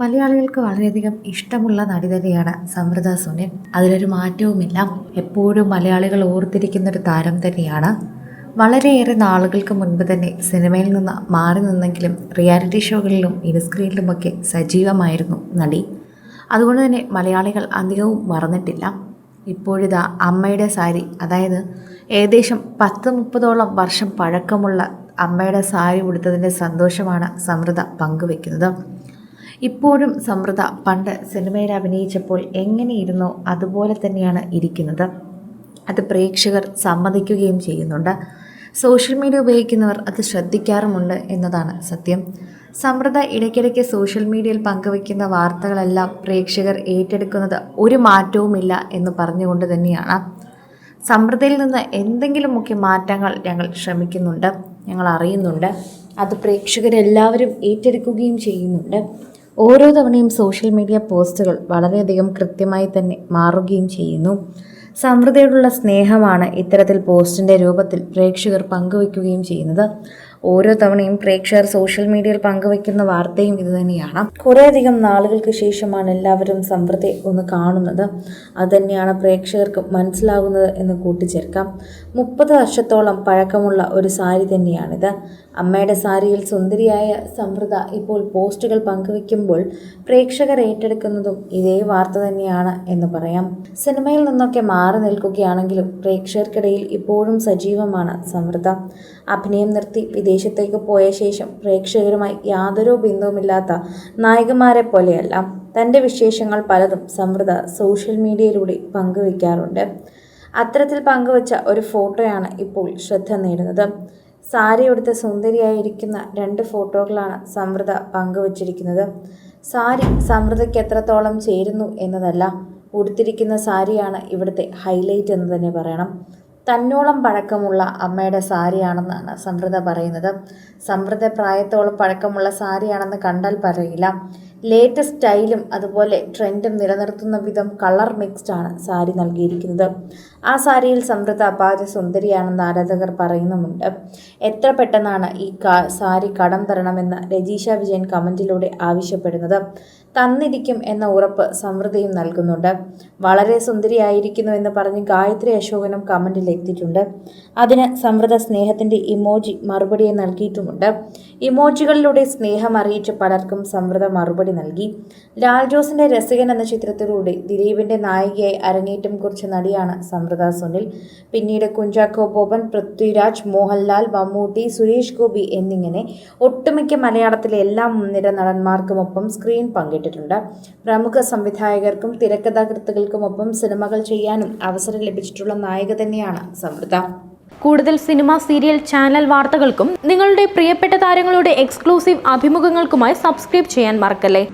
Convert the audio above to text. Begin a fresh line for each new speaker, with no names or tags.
മലയാളികൾക്ക് വളരെയധികം ഇഷ്ടമുള്ള നടി തന്നെയാണ് സമൃദ്ധ സുനിൽ. അതിലൊരു മാറ്റവുമില്ല. എപ്പോഴും മലയാളികൾ ഓർത്തിരിക്കുന്ന ഒരു താരം തന്നെയാണ്. വളരെയേറെ നാളുകൾക്ക് മുൻപ് തന്നെ സിനിമയിൽ നിന്ന് മാറി നിന്നെങ്കിലും റിയാലിറ്റി ഷോകളിലും ഇൻസ്ക്രീനിലുമൊക്കെ സജീവമായിരുന്നു നടി. അതുകൊണ്ട് തന്നെ മലയാളികൾ അധികവും മറന്നിട്ടില്ല. ഇപ്പോഴിതാ അമ്മയുടെ സാരി, അതായത് ഏകദേശം 10-30ഓളം വർഷം പഴക്കമുള്ള അമ്മയുടെ സാരി ഉടുത്തതിൻ്റെ സന്തോഷമാണ് സമൃദ്ധ പങ്കുവെക്കുന്നത്. ഇപ്പോഴും സമൃദ്ധ പണ്ട് സിനിമയിൽ അഭിനയിച്ചപ്പോൾ എങ്ങനെയിരുന്നോ അതുപോലെ തന്നെയാണ് ഇരിക്കുന്നത്. അത് പ്രേക്ഷകർ സമ്മതിക്കുകയും ചെയ്യുന്നുണ്ട്. സോഷ്യൽ മീഡിയ ഉപയോഗിക്കുന്നവർ അത് ശ്രദ്ധിക്കാറുമുണ്ട് എന്നതാണ് സത്യം. സമൃദ്ധ ഇടയ്ക്കിടയ്ക്ക് സോഷ്യൽ മീഡിയയിൽ പങ്കുവയ്ക്കുന്ന വാർത്തകളെല്ലാം പ്രേക്ഷകർ ഏറ്റെടുക്കുന്നത് ഒരു മാറ്റവുമില്ല എന്ന് പറഞ്ഞുകൊണ്ട് തന്നെയാണ്. സമൃദ്ധയിൽ നിന്ന് എന്തെങ്കിലുമൊക്കെ മാറ്റങ്ങൾ ഞങ്ങൾ ശ്രമിക്കുന്നുണ്ട്, ഞങ്ങൾ അറിയുന്നുണ്ട്. അത് പ്രേക്ഷകരെല്ലാവരും ഏറ്റെടുക്കുകയും ചെയ്യുന്നുണ്ട്. ഓരോ തവണയും സോഷ്യൽ മീഡിയ പോസ്റ്റുകൾ വളരെയധികം കൃത്യമായി തന്നെ മാറുകയും ചെയ്യുന്നു. സമൃദ്ധയോടുള്ള സ്നേഹമാണ് ഇത്തരത്തിൽ പോസ്റ്റിൻ്റെ രൂപത്തിൽ പ്രേക്ഷകർ പങ്കുവയ്ക്കുകയും ചെയ്യുന്നത്. ഓരോ തവണയും പ്രേക്ഷകർ സോഷ്യൽ മീഡിയയിൽ പങ്കുവയ്ക്കുന്ന വാർത്തയും ഇതുതന്നെയാണ്. കുറേയധികം നാളുകൾക്ക് ശേഷമാണ് എല്ലാവരും സമൃദ്ധയെ ഒന്ന് കാണുന്നത്. അതുതന്നെയാണ് പ്രേക്ഷകർക്ക് മനസ്സിലാകുന്നത് എന്ന് കൂട്ടിച്ചേർക്കാം. 30 വർഷത്തോളം പഴക്കമുള്ള ഒരു സാരി തന്നെയാണിത്. അമ്മയുടെ സാരിയിൽ സുന്ദരിയായ സമൃദ്ധ ഇപ്പോൾ പോസ്റ്റുകൾ പങ്കുവയ്ക്കുമ്പോൾ പ്രേക്ഷകർ ഏറ്റെടുക്കുന്നതും ഇതേ വാർത്ത തന്നെയാണ് എന്ന് പറയാം. സിനിമയിൽ നിന്നൊക്കെ മാറി നിൽക്കുകയാണെങ്കിലും പ്രേക്ഷകർക്കിടയിൽ ഇപ്പോഴും സജീവമാണ് സമൃദ്ധ. അഭിനയം നിർത്തി വിദേശത്തേക്ക് പോയ ശേഷം പ്രേക്ഷകരുമായി യാതൊരു ബന്ധവുമില്ലാത്ത നായികമാരെ പോലെയല്ല. തൻ്റെ വിശേഷങ്ങൾ പലതും സമൃദ്ധ സോഷ്യൽ മീഡിയയിലൂടെ പങ്കുവയ്ക്കാറുണ്ട്. അത്തരത്തിൽ പങ്കുവച്ച ഒരു ഫോട്ടോയാണ് ഇപ്പോൾ ശ്രദ്ധ നേടുന്നത്. സാരി ഉടുത്ത് സുന്ദരിയായിരിക്കുന്ന 2 ഫോട്ടോകളാണ് സമൃദ്ധ പങ്കുവച്ചിരിക്കുന്നത്. സാരി സമൃദ്ധയ്ക്ക് എത്രത്തോളം ചേരുന്നു എന്നതല്ല, ഉടുത്തിരിക്കുന്ന സാരിയാണ് ഇവിടുത്തെ ഹൈലൈറ്റ് എന്ന് തന്നെ പറയണം. തന്നോളം പഴക്കമുള്ള അമ്മയുടെ സാരിയാണെന്നാണ് സമൃദ്ധ പറയുന്നത്. സമൃദ്ധ പ്രായത്തോളം പഴക്കമുള്ള സാരിയാണെന്ന് കണ്ടാൽ പറയില്ല. ലേറ്റസ്റ്റ് സ്റ്റൈലും അതുപോലെ ട്രെൻഡും നിലനിർത്തുന്ന വിധം കളർ മിക്സ്ഡാണ് സാരി നൽകിയിരിക്കുന്നത്. ആ സാരിയിൽ സമൃദ്ധ അപാര സുന്ദരിയാണെന്ന് ആരാധകർ പറയുന്നുമുണ്ട്. എത്ര പെട്ടെന്നാണ് ഈ സാരി കടം തരണമെന്ന് രജീഷ വിജയൻ കമൻറ്റിലൂടെ ആവശ്യപ്പെടുന്നത്. തന്നിരിക്കും എന്ന ഉറപ്പ് സമൃദ്ധയും നൽകുന്നുണ്ട്. വളരെ സുന്ദരിയായിരിക്കുന്നു എന്ന് പറഞ്ഞ് ഗായത്രി അശോകനും കമൻറ്റിൽ എത്തിയിട്ടുണ്ട്. അതിന് സമൃദ്ധ സ്നേഹത്തിൻ്റെ ഇമോജി മറുപടിയെ നൽകിയിട്ടുമുണ്ട്. ഇമോജികളിലൂടെ സ്നേഹം അറിയിച്ച പലർക്കും സമൃദ്ധ മറുപടി നൽകി. ലാൽ ജോസിന്റെ രസികൻ എന്ന ചിത്രത്തിലൂടെ ദിലീപിന്റെ നായികയായി അരങ്ങേറ്റം കുറിച്ച നടിയാണ് സമൃദ്ധ സുനിൽ. പിന്നീട് കുഞ്ചാക്കോ ബോബൻ, പൃഥ്വിരാജ്, മോഹൻലാൽ, മമ്മൂട്ടി, സുരേഷ് ഗോപി എന്നിങ്ങനെ ഒട്ടുമിക്ക മലയാളത്തിലെ എല്ലാ മുൻനിര നടന്മാർക്കുമൊപ്പം സ്ക്രീൻ പങ്കിട്ടിട്ടുണ്ട്. പ്രമുഖ സംവിധായകർക്കും തിരക്കഥാകൃത്തുക്കൾക്കുമൊപ്പം സിനിമകൾ ചെയ്യാനും അവസരം ലഭിച്ചിട്ടുള്ള നായിക തന്നെയാണ് സമൃദ്ധ.
കൂടുതൽ സിനിമ, സീരിയൽ, ചാനൽ വാർത്തകൾക്കും നിങ്ങളുടെ പ്രിയപ്പെട്ട താരങ്ങളുടെ എക്സ്ക്ലൂസീവ് അഭിമുഖങ്ങൾക്കുമായി സബ്സ്ക്രൈബ് ചെയ്യാൻ മറക്കല്ലേ.